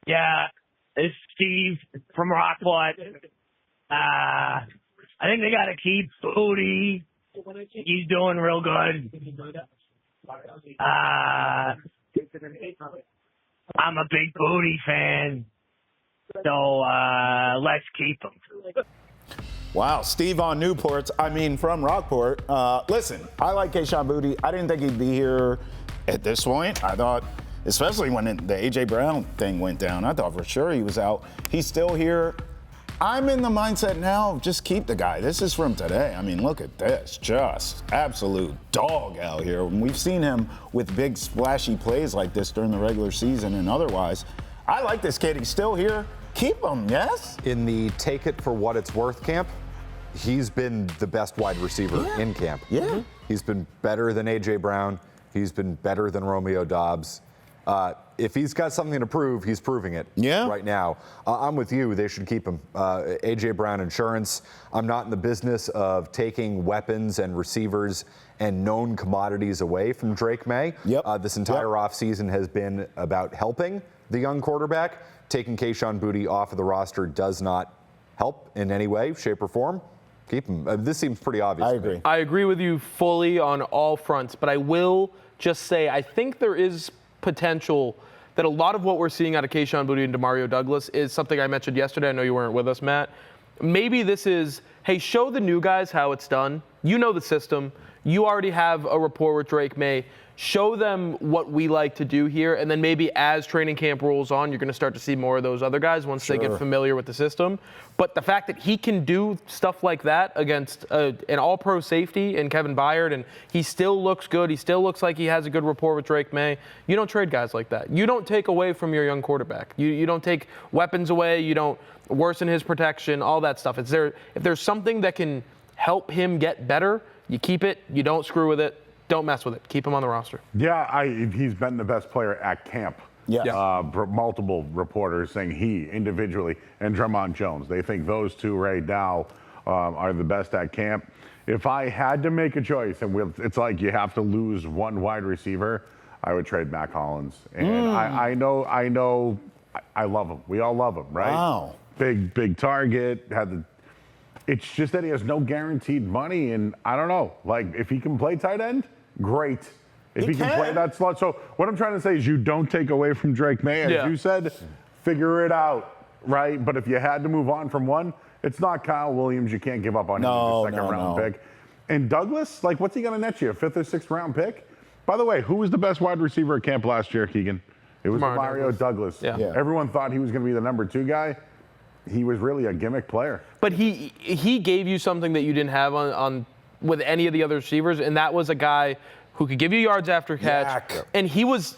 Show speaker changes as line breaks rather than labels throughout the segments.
Yeah, it's Steve from Rockport. I think they got to keep Booty. He's doing real good. I'm a big Booty fan, so let's keep him.
Wow, Steve on from Rockport. Listen, I like Keagan Booty. I didn't think he'd be here at this point. I thought, especially when the A.J. Brown thing went down, I thought for sure he was out. He's still here. I'm in the mindset now, just keep the guy. This is from today. I mean, look at this. Just absolute dog out here. We've seen him with big splashy plays like this during the regular season and otherwise. I like this kid. He's still here. Keep him, yes?
In the take it for what it's worth camp, he's been the best wide receiver in camp.
Yeah.
He's been better than A.J. Brown. He's been better than Romeo Doubs. If he's got something to prove, he's proving it right now. I'm with you. They should keep him. A.J. Brown insurance. I'm not in the business of taking weapons and receivers and known commodities away from Drake May. This entire offseason has been about helping the young quarterback. Taking Keagan Booty off of the roster does not help in any way, shape, or form. Keep him. This seems pretty obvious.
I agree.
I agree with you fully on all fronts, but I will just say I think there is potential that a lot of what we're seeing out of Keagan Booty and Demario Douglas is something I mentioned yesterday. I know you weren't with us, Matt. Maybe this is, hey, show the new guys how it's done. You know the system. You already have a rapport with Drake May. Show them what we like to do here, and then maybe as training camp rolls on, you're going to start to see more of those other guys once they get familiar with the system. But the fact that he can do stuff like that against an all-pro safety in Kevin Byard, and he still looks good, he still looks like he has a good rapport with Drake May, you don't trade guys like that. You don't take away from your young quarterback. You don't take weapons away, you don't worsen his protection, all that stuff. If there's something that can help him get better, you keep it, you don't screw with it. Don't mess with it. Keep him on the roster.
Yeah, he's been the best player at camp. Multiple reporters saying he individually and Drummond Jones, they think those two right now are the best at camp. If I had to make a choice, and it's like you have to lose one wide receiver, I would trade Mac Hollins. And I know, I love him. We all love him, right?
Wow.
Big target. It's just that he has no guaranteed money, and I don't know. Like, if he can play tight end, great. If he can play that slot. So what I'm trying to say is you don't take away from Drake May. As you said, figure it out, right? But if you had to move on from one, it's not Kyle Williams. You can't give up on him with a second-round pick. And Douglas, like, what's he going to net you, a 5th or 6th round pick? By the way, who was the best wide receiver at camp last year, Keagan? It was Mario Douglas. Everyone thought he was going to be the number 2 guy. He was really a gimmick player. But
he gave you something that you didn't have on with any of the other receivers, and that was a guy who could give you yards after catch. And he was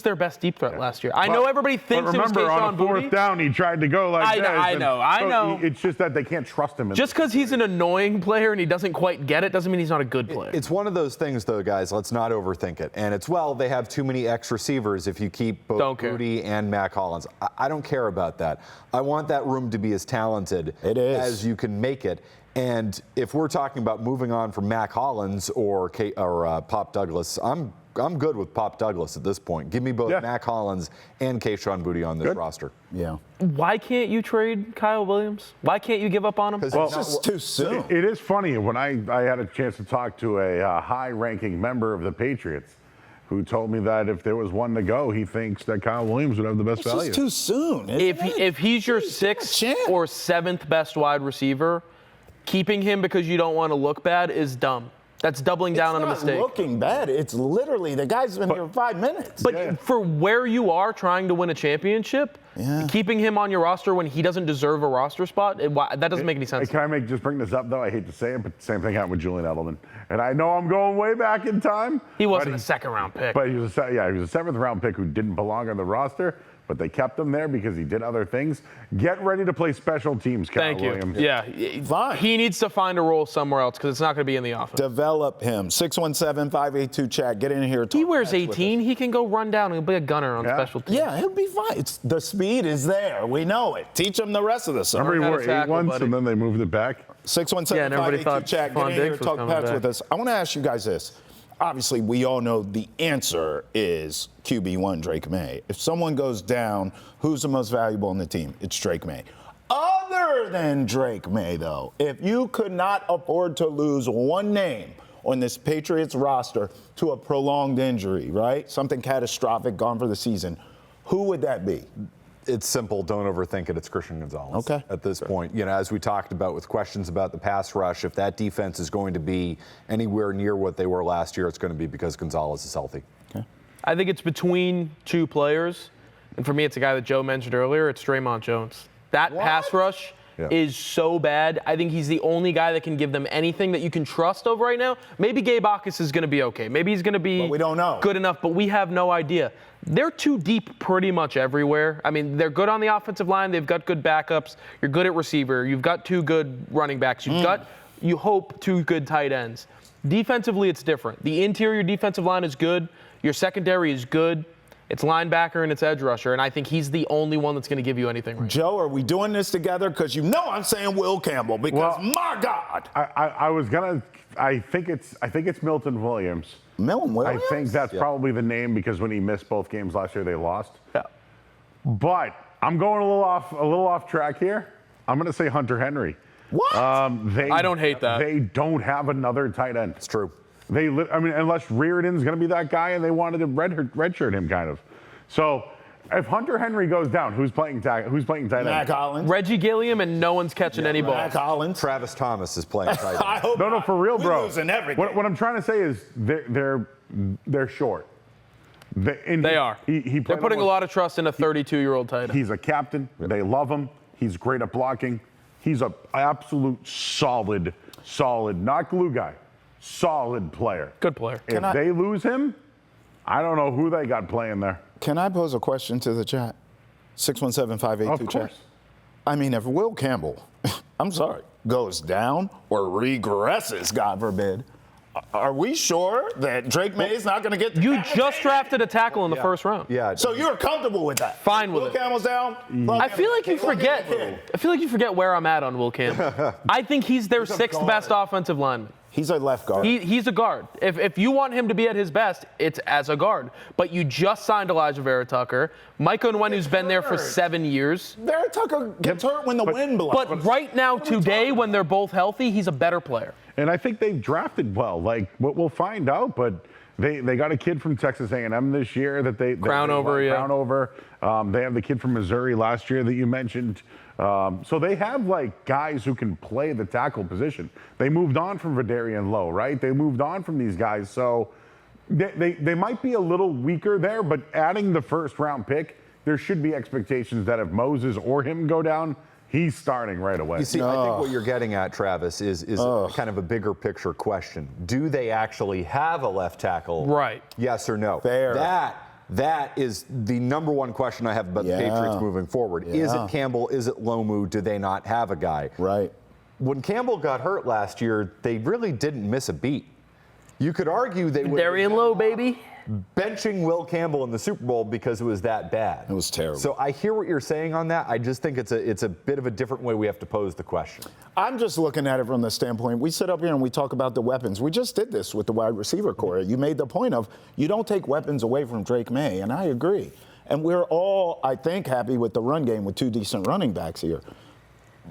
their best deep threat last year. I know everybody thinks it was Keagan Booty.
Remember, on a 4th down, he tried to go like this.
I know.
It's just that they can't trust him.
Just because he's an annoying player and he doesn't quite get it doesn't mean he's not a good player.
It's one of those things, though, guys. Let's not overthink it. And they have too many X receivers if you keep both Booty and Mac Hollins. I don't care about that. I want that room to be as talented as you can make it. And if we're talking about moving on from Mac Hollins or Pop Douglas, I'm good with Pop Douglas at this point. Give me both Mac Hollins and Keagan Booty on this roster.
Why can't you trade Kyle Williams? Why can't you give up on him?
Because it's just too soon.
It is funny. When I had a chance to talk to a high-ranking member of the Patriots who told me that if there was one to go, he thinks that Kyle Williams would have the best value.
It's too soon.
If he's your 6th or 7th best wide receiver, keeping him because you don't want to look bad is dumb. That's doubling down on a mistake.
It's not looking bad. It's literally, the guy's been here 5 minutes.
But for where you are trying to win a championship, keeping him on your roster when he doesn't deserve a roster spot, that doesn't make any sense.
Can I just bring this up, though? I hate to say it, but the same thing happened with Julian Edelman. And I know I'm going way back in time.
He wasn't a 2nd-round pick.
But he was a 7th-round pick who didn't belong on the roster. But they kept him there because he did other things. Get ready to play special teams, Kyle Williams.
Yeah, fine. He needs to find a role somewhere else because it's not going to be in the offense.
Develop him. 617-582-CHAT. Get in here.
He wears 18. He can go run down and be a gunner on special teams.
Yeah, he'll be fine. The speed is there. We know it. Teach him the rest of the stuff.
Remember he wore 8 once and then they moved it back?
617-582-CHAT. Get in here. Talk Pats with us. I want to ask you guys this. obviously we all know the answer is QB1 Drake May. If someone goes down, who's the most valuable on the team? It's Drake May. Other than Drake May, though, if you could not afford to lose one name on this Patriots roster to a prolonged injury, right? Something catastrophic, gone for the season, who would that be?
It's simple. Don't overthink it. It's Christian Gonzalez.
Okay.
At this point, as we talked about with questions about the pass rush, if that defense is going to be anywhere near what they were last year, it's going to be because Gonzalez is healthy.
Okay.
I think it's between two players, and for me, it's a guy that Joe mentioned earlier. It's Draymond Jones. That pass rush is so bad. I think he's the only guy that can give them anything that you can trust over right now. Maybe Gabe Bacchus is going to be okay. Maybe he's going to be
we don't know.
Good enough, but we have no idea. They're too deep pretty much everywhere. I mean, they're good on the offensive line. They've got good backups. You're good at receiver. You've got two good running backs. You've got, you hope, two good tight ends. Defensively, it's different. The interior defensive line is good. Your secondary is good. It's linebacker and it's edge rusher, and I think he's the only one that's going to give you anything right
Joe, are we doing this together? Because I'm saying Will Campbell, because my God.
I think it's Milton Williams.
Milton Williams?
I think that's probably the name because when he missed both games last year, they lost.
Yeah.
But I'm going a little off track here. I'm going to say Hunter Henry.
What?
I don't hate that.
They don't have another tight end.
It's true.
Unless Reardon's going to be that guy, and they wanted to redshirt him, kind of. So, if Hunter Henry goes down, who's playing tight end?
Mac Hollins.
Reggie Gilliam, and no one's catching any balls.
Mac Hollins.
Travis Thomas is playing tight end.
I hope
No, for real, bro.
We're losing everything.
What I'm trying to say is they're short.
They are. They're putting a lot of trust in a 32-year-old tight end.
He's a captain. They love him. He's great at blocking. He's an absolute solid, not glue guy. Solid player.
Good player.
If they lose him, I don't know who they got playing there.
Can I pose a question to the chat? 617-582 chat. I mean, if Will Campbell, I'm sorry, goes down or regresses, God forbid, are we sure that Drake May is not going to get the
You just drafted a tackle in the first round.
Yeah.
So you're comfortable with that?
Fine with
Will
it.
Campbell's down?
I feel like you forget where I'm at on Will Campbell. I think he's their sixth best offensive lineman.
He's a left guard.
He's a guard. If you want him to be at his best, it's as a guard. But you just signed Elijah Vera Tucker. Mike Onwenu's been there for 7 years.
Vera Tucker gets hurt when the wind blows.
But right now, today, when they're both healthy, he's a better player.
And I think they've drafted well. Like, we'll find out, but they got a kid from Texas A&M this year that they
Crownover.
They have the kid from Missouri last year that you mentioned. So they have like guys who can play the tackle position. They moved on from Vidarian Lowe, right? They moved on from these guys. So they might be a little weaker there, but adding the first round pick, there should be expectations that if Moses or him go down, he's starting right away.
You see, I think what you're getting at, Travis, is kind of a bigger picture question. Do they actually have a left tackle?
Right.
Yes or no?
Fair.
That is the number one question I have about the Patriots moving forward. Is it Campbell? Is it Lomu? Do they not have a guy?
Right.
When Campbell got hurt last year, they really didn't miss a beat. You could argue they would
Darian Lowe, baby.
benching Will Campbell in the Super Bowl because it was that bad.
It was terrible.
So I hear what you're saying on that. I just think it's a bit of a different way we have to pose the question.
I'm just looking at it from the standpoint, we sit up here and we talk about the weapons. We just did this with the wide receiver core. You made the point of you don't take weapons away from Drake May, and I agree. And we're all, I think, happy with the run game with two decent running backs here.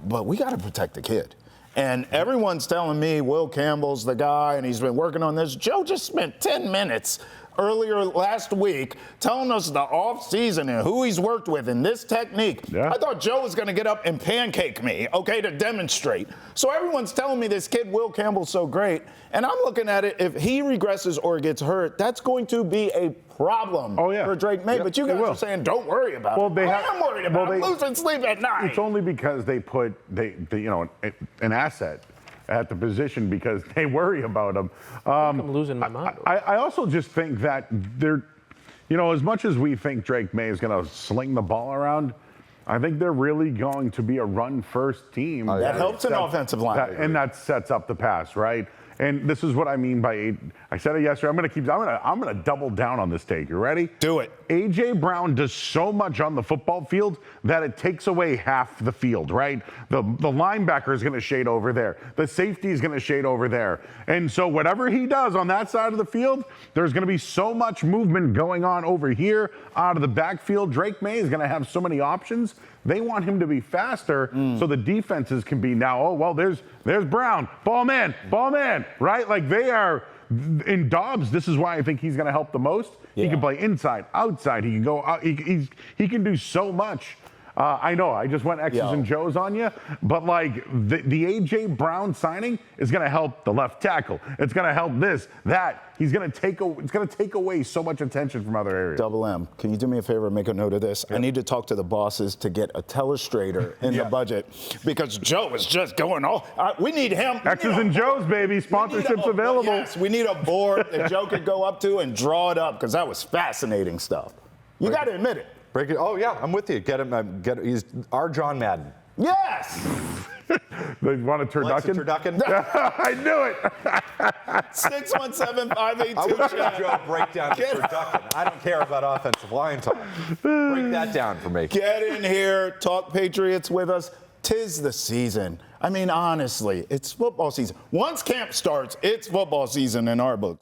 But we got to protect the kid. And everyone's telling me Will Campbell's the guy and he's been working on this. Joe just spent 10 minutes earlier last week telling us the offseason and who he's worked with and this technique.
Yeah.
I thought Joe was going to get up and pancake me, okay, to demonstrate. So everyone's telling me this kid Will Campbell's so great. And I'm looking at it, if he regresses or gets hurt, that's going to be a problem for Drake May. But you guys are saying don't worry about it. I am worried about it. Losing sleep at night.
It's only because they put an asset at the position because they worry about him.
I'm losing my mind.
I also just think that they're, as much as we think Drake May is going to sling the ball around, I think they're really going to be a run-first team.
That helps an offensive line.
And that sets up the pass, right? And this is what I mean by I said it yesterday. I'm going to double down on this take. You ready?
Do it.
A.J. Brown does so much on the football field that it takes away half the field, right? The linebacker is going to shade over there. The safety is going to shade over there. And so whatever he does on that side of the field, there's going to be so much movement going on over here out of the backfield. Drake May is going to have so many options. They want him to be faster so the defenses can be now, oh, well, there's Brown, ball man, right? Like they are in Dobbs. This is why I think he's going to help the most. Yeah. He can play inside, outside. He can go out. He can do so much. I know I just went X's and Joe's on you, but like the A.J. Brown signing is going to help the left tackle. It's going to help this, that. It's going to take away so much attention from other areas.
Double M, can you do me a favor and make a note of this? I need to talk to the bosses to get a telestrator in the budget because Joe is just going we need him.
X's and Joe's, baby. Sponsorships available.
Yes, we need a board that Joe could go up to and draw it up because that was fascinating stuff. You got to admit it.
Break it. Oh yeah, I'm with you. Get him. He's our John Madden.
Yes.
They want a turducken? I knew it.
617-582.
I would Joe break down the turducken. I don't care about offensive line talk. Break that down for me.
Get in here, talk Patriots with us. 'Tis the season. I mean, honestly, it's football season. Once camp starts, it's football season in our books.